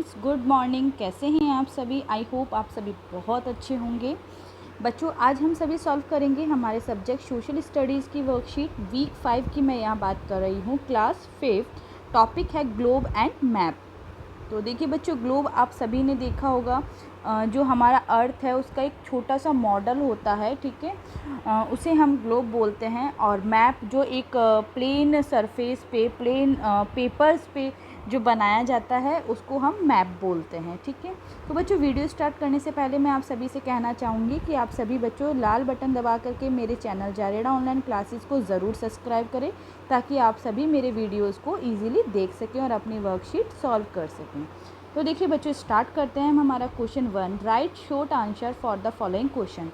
Students, good morning. कैसे हैं आप सभी? आई होप आप सभी बहुत अच्छे होंगे। बच्चों, आज हम सभी सॉल्व करेंगे हमारे सब्जेक्ट सोशल स्टडीज़ की वर्कशीट वीक 5 की। मैं यहाँ बात कर रही हूँ क्लास 5। टॉपिक है ग्लोब एंड मैप। तो देखिए बच्चों, ग्लोब आप सभी ने देखा होगा, जो हमारा अर्थ है उसका एक छोटा सा मॉडल होता है, ठीक है। उसे हम ग्लोब बोलते हैं। और मैप जो एक प्लेन सरफेस पे, प्लेन पेपर्स पे जो बनाया जाता है उसको हम मैप बोलते हैं, ठीक है। तो बच्चों, वीडियो स्टार्ट करने से पहले मैं आप सभी से कहना चाहूँगी कि आप सभी बच्चों लाल बटन दबा करके मेरे चैनल जारेडा ऑनलाइन क्लासेस को ज़रूर सब्सक्राइब करें, ताकि आप सभी मेरे वीडियोस को इजीली देख सकें और अपनी वर्कशीट सॉल्व कर सकें। तो देखिए बच्चों, स्टार्ट करते हैं हम हमारा question 1। Right short answer for the following question.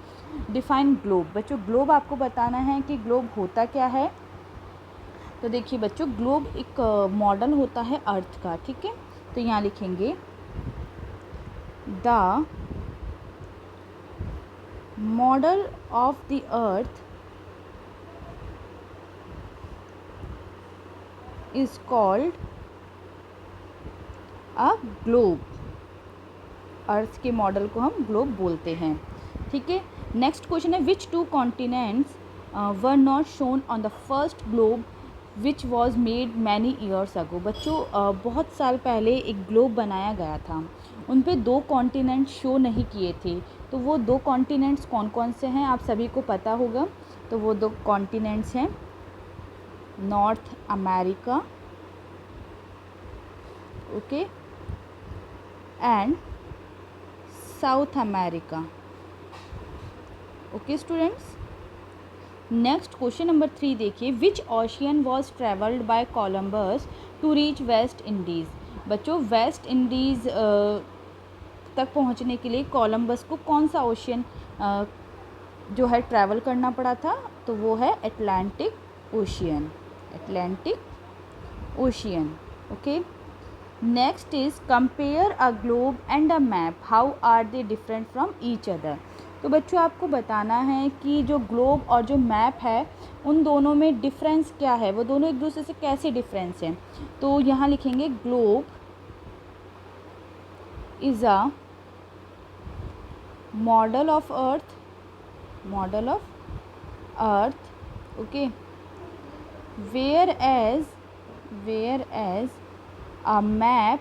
Define globe. बच्चों, ग्लोब आपको बताना है कि ग्लोब होता क्या है। तो देखिए बच्चों, ग्लोब एक मॉडल होता है अर्थ का, ठीक है। तो यहाँ लिखेंगे the model of the earth is called a globe. Earth के मॉडल को हम ग्लोब बोलते हैं, ठीक है। नेक्स्ट क्वेश्चन है, which two continents were not shown on the first globe which was made many years ago. बच्चों, बहुत साल पहले एक ग्लोब बनाया गया था, उन पे 2 कॉन्टिनेंट शो नहीं किए थे। तो वो 2 कॉन्टिनेंट्स कौन कौन से हैं आप सभी को पता होगा। तो वो 2 कॉन्टिनेंट्स हैं North America, okay, and South America, okay students. Next question number 3 देखिए, which ocean was travelled by Columbus to reach West Indies. बच्चों, वेस्ट इंडीज़ तक पहुंचने के लिए कोलम्बस को कौन सा ओशियन जो है ट्रैवल करना पड़ा था। तो वो है Atlantic Ocean, Atlantic Ocean, okay. Next is compare a globe and a map, how are they different from each other. तो बच्चों, आपको बताना है कि जो ग्लोब और जो मैप है उन दोनों में डिफरेंस क्या है, वो दोनों एक दूसरे से कैसे डिफरेंस हैं। तो यहाँ लिखेंगे globe is a model of earth, model of earth, okay, whereas a map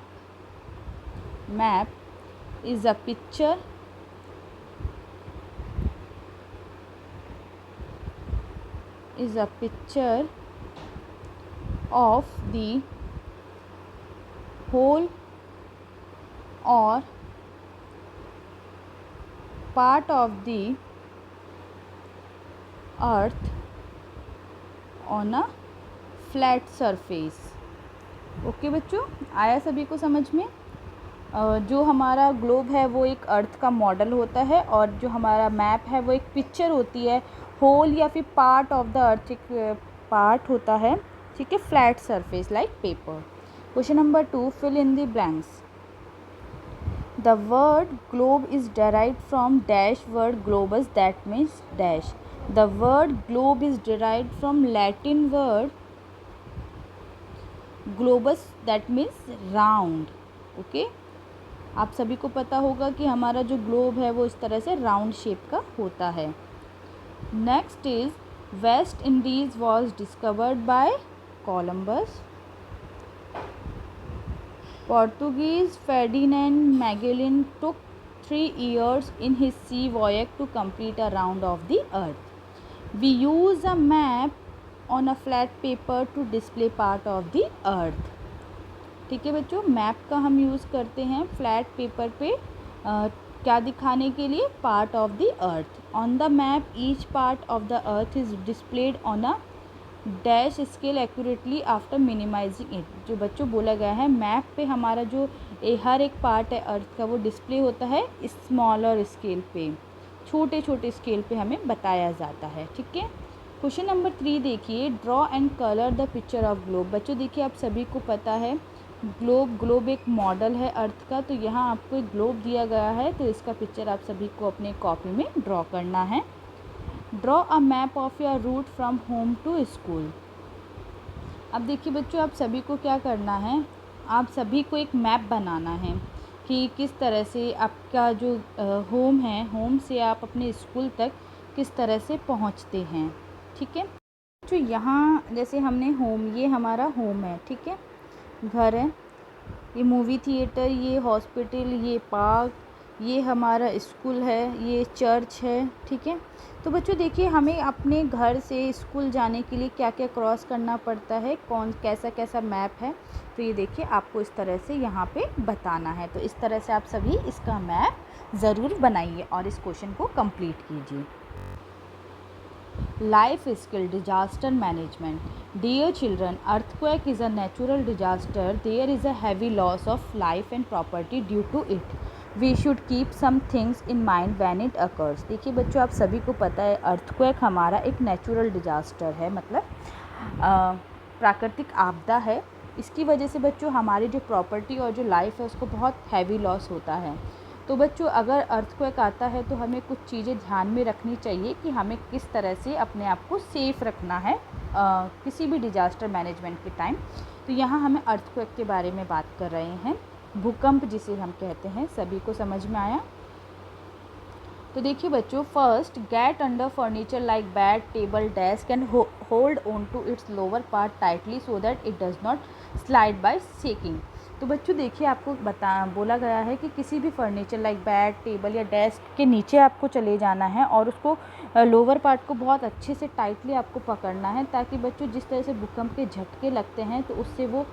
is a picture of the whole or part of the earth on a flat surface। Okay बच्चों, आया सभी को समझ में। जो हमारा ग्लोब है वो एक अर्थ का मॉडल होता है, और जो हमारा मैप है वो एक पिक्चर होती है, होल या फिर पार्ट ऑफ द अर्थ एक पार्ट होता है, ठीक है, flat surface like paper. Question number 2, fill in the blanks. The word globe is derived from dash word globus, that means dash. The word globe is derived from Latin word globus, that means round, okay. आप सभी को पता होगा कि हमारा जो globe है वो इस तरह से राउंड शेप का होता है। Next is, West Indies was discovered by Columbus. Portuguese Ferdinand Magellan took 3 years in his sea voyage to complete a round of the earth. We use a map on a flat paper to display part of the earth। ठीक है बच्चों, map का हम use करते हैं flat paper पे क्या दिखाने के लिए, part of the earth. On the map each part of the earth is displayed on a dash scale accurately after minimising it. जो बच्चों बोला गया है, मैप पे हमारा जो हर एक पार्ट है अर्थ का वो डिस्प्ले होता है स्मॉलर स्केल पे, छोटे छोटे स्केल पे हमें बताया जाता है, ठीक है। क्वेश्चन नंबर 3 देखिए, draw and colour the picture of globe. बच्चों देखिए, आप सभी को पता है ग्लोब एक मॉडल है अर्थ का। तो यहाँ आपको एक ग्लोब दिया गया है, तो इसका पिक्चर आप सभी को अपने कॉपी में ड्रॉ करना है। Draw a map of your route from home to school. अब देखिए बच्चों, आप सभी को क्या करना है, आप सभी को एक मैप बनाना है। कि किस तरह से आपका जो होम है, होम से आप अपने स्कूल तक किस तरह से पहुंचते हैं। ठीक है, जो यहाँ जैसे हमने होम, ये हमारा होम है, ठीक है, घर है, ये मूवी थिएटर, ये हॉस्पिटल, ये पार्क, ये हमारा स्कूल है, ये चर्च है। ठीक है, तो बच्चों देखिए हमें अपने घर से स्कूल जाने के लिए क्या क्या क्रॉस करना पड़ता है, कौन कैसा कैसा मैप है। तो ये देखिए आपको इस तरह से यहाँ पे बताना है। तो इस तरह से आप सभी इसका मैप ज़रूर बनाइए और इस क्वेश्चन को कंप्लीट कीजिए। Life skill disaster management. Dear children, earthquake is a natural disaster. There is a heavy loss of life and property due to it. We should keep some things in mind when it occurs. देखिए बच्चों, आप सभी को पता है earthquake हमारा एक natural disaster है, मतलब प्राकृतिक आपदा है। इसकी वजह से बच्चों हमारी जो प्रॉपर्टी और जो लाइफ है उसको बहुत हैवी लॉस होता है। तो बच्चों अगर अर्थक्वेक आता है तो हमें कुछ चीज़ें ध्यान में रखनी चाहिए कि हमें किस तरह से अपने आप को सेफ़ रखना है किसी भी डिजास्टर मैनेजमेंट के टाइम। तो यहाँ हमें अर्थक्वेक के बारे में बात कर रहे हैं, भूकंप जिसे हम कहते हैं। सभी को समझ में आया? तो देखिए बच्चों, first get under furniture like bed, table, desk and hold on to its lower part tightly so that it does not slide by shaking. तो बच्चों देखिए आपको बोला गया है कि किसी भी फर्नीचर लाइक बेड, टेबल या डेस्क के नीचे आपको चले जाना है और उसको लोअर पार्ट को बहुत अच्छे से टाइटली आपको पकड़ना है, ताकि बच्चों जिस तरह से भूकंप के झटके लगते हैं तो उससे वो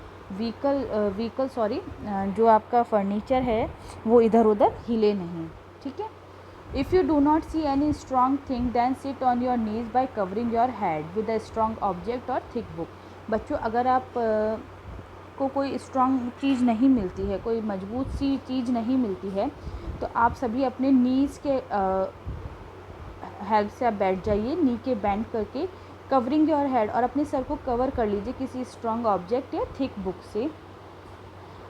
जो आपका फर्नीचर है वो इधर उधर हिले नहीं। ठीक है, If you do not see any strong thing, then sit on your knees by covering your head with a strong object or thick book. बच्चों अगर आप को कोई स्ट्रॉन्ग चीज़ नहीं मिलती है, कोई मजबूत सी चीज़ नहीं मिलती है, तो आप सभी अपने नीज़ के हेल्प से आप बैठ जाइए, नी के बेंड करके, कवरिंग योर हेड, और अपने सर को कवर कर लीजिए किसी स्ट्रॉन्ग ऑब्जेक्ट या थिक बुक से।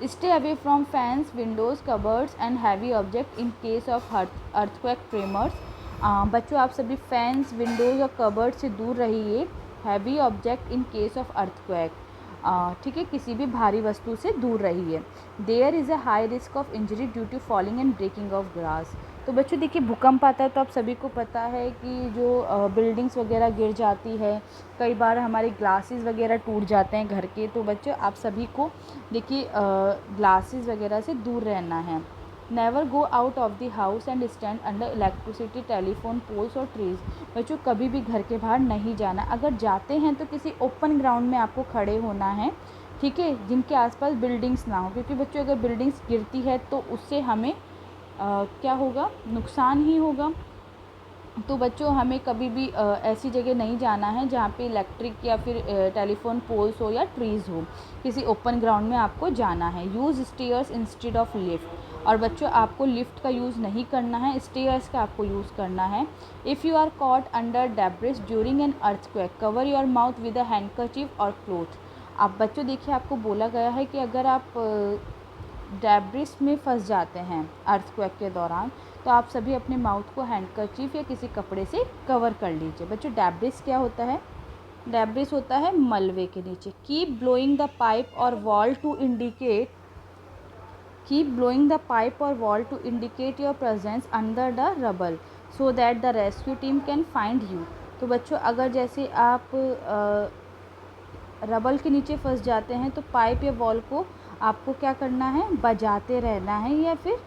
Stay away from fans, windows, cupboards and heavy object in case of earthquake tremors. बच्चों आप सभी फैंस, विंडोज़ और कबर्ड से दूर रहिए। Heavy object in case of earthquake, ठीक है, किसी भी भारी वस्तु से दूर रहिए। There is a high risk of injury due to falling and breaking of glass. तो बच्चों देखिए भूकंप आता है तो आप सभी को पता है कि जो बिल्डिंग्स वगैरह गिर जाती है, कई बार हमारे ग्लासेस वगैरह टूट जाते हैं घर के। तो बच्चों आप सभी को देखिए ग्लासेस वगैरह से दूर रहना है। Never go out of the house and stand under electricity, telephone poles और ट्रीज़। बच्चों कभी भी घर के बाहर नहीं जाना, अगर जाते हैं तो किसी ओपन ग्राउंड में आपको खड़े होना है, ठीक है, जिनके आसपास बिल्डिंग्स ना हो, क्योंकि बच्चों अगर बिल्डिंग्स गिरती है तो उससे हमें क्या होगा, नुकसान ही होगा। तो बच्चों हमें कभी भी ऐसी जगह नहीं जाना है जहाँ पे इलेक्ट्रिक या फिर टेलीफोन पोल्स हो या ट्रीज़ हो। किसी ओपन ग्राउंड में आपको जाना है। Use stairs instead of lift, और बच्चों आपको लिफ्ट का यूज़ नहीं करना है, स्टेयर्स का आपको यूज़ करना है। If you are caught under debris during an earthquake, cover your mouth with a handkerchief और क्लोथ। अब बच्चों देखिए आपको बोला गया है कि अगर आप डेब्रिस में फंस जाते हैं अर्थक्वेक के दौरान, तो आप सभी अपने माउथ को हैंडकरचीफ या किसी कपड़े से कवर कर लीजिए। बच्चों डेब्रिस क्या होता है? डेब्रिस होता है मलबे के नीचे। कीप ब्लोइंग द पाइप और wall to indicate your presence under the rubble so that the rescue team can find you. तो बच्चों अगर जैसे आप रबल के नीचे फंस जाते हैं तो पाइप या वॉल को आपको क्या करना है, बजाते रहना है, या फिर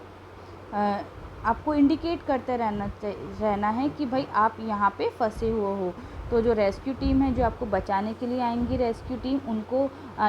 आपको इंडिकेट करते रहना है कि भाई आप यहाँ पे फंसे हुए हो। तो जो रेस्क्यू टीम है, जो आपको बचाने के लिए आएंगी रेस्क्यू टीम, उनको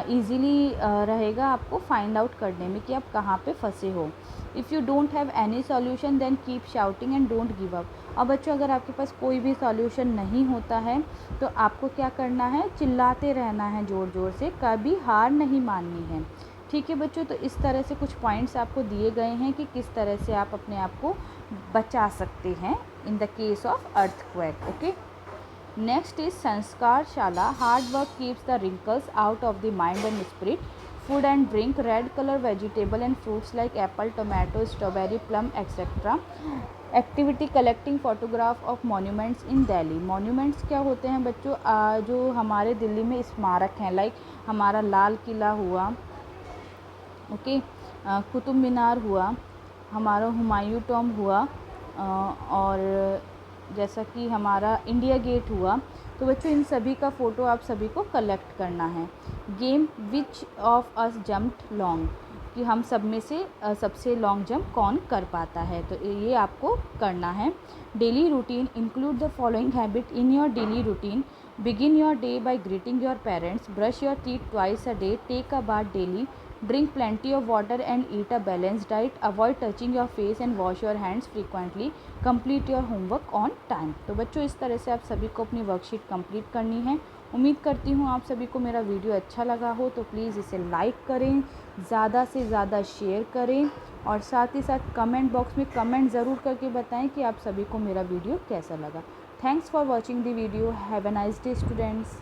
ईज़िली रहेगा आपको फाइंड आउट करने में कि आप कहाँ पे फंसे हो। If you don't have any solution then keep shouting and don't give up. और बच्चों अगर आपके पास कोई भी सॉल्यूशन नहीं होता है तो आपको क्या करना है, चिल्लाते रहना है ज़ोर ज़ोर से, कभी हार नहीं माननी है। ठीक है बच्चों, तो इस तरह से कुछ पॉइंट्स आपको दिए गए हैं कि किस तरह से आप अपने आप को बचा सकते हैं in the case of earthquake. Okay, next is संस्कार शाला। Hard work keeps the wrinkles out of the mind and spirit. Food and drink, red colour vegetable and fruits like Apple, tomato, strawberry, plum etcetera. Activity collecting photograph of monuments in Delhi. Monuments क्या होते हैं बच्चों, जो हमारे दिल्ली में स्मारक हैं, like हमारा लाल किला हुआ, ओके, कुतुब मीनार हुआ, हमारा हुमायूं टॉम्ब हुआ, और जैसा कि हमारा इंडिया गेट हुआ। तो बच्चों इन सभी का फ़ोटो आप सभी को कलेक्ट करना है। Game which of us jumped long, कि हम सब में से सबसे लॉन्ग जंप कौन कर पाता है, तो ये आपको करना है। Daily routine, include the following habit in your daily routine. Begin your day by greeting your parents, brush your teeth twice a day, take a bath daily, drink plenty of water and eat a balanced diet, avoid touching your face and wash your hands frequently, complete your homework on time। तो बच्चों इस तरह से आप सभी को अपनी worksheet complete करनी है। उम्मीद करती हूँ आप सभी को मेरा वीडियो अच्छा लगा हो, तो प्लीज़ इसे लाइक करें, ज़्यादा से ज़्यादा शेयर करें, और साथ ही साथ कमेंट बॉक्स में कमेंट ज़रूर करके बताएं कि आप सभी को मेरा वीडियो कैसा लगा। Thanks for watching the video. Have a nice day students.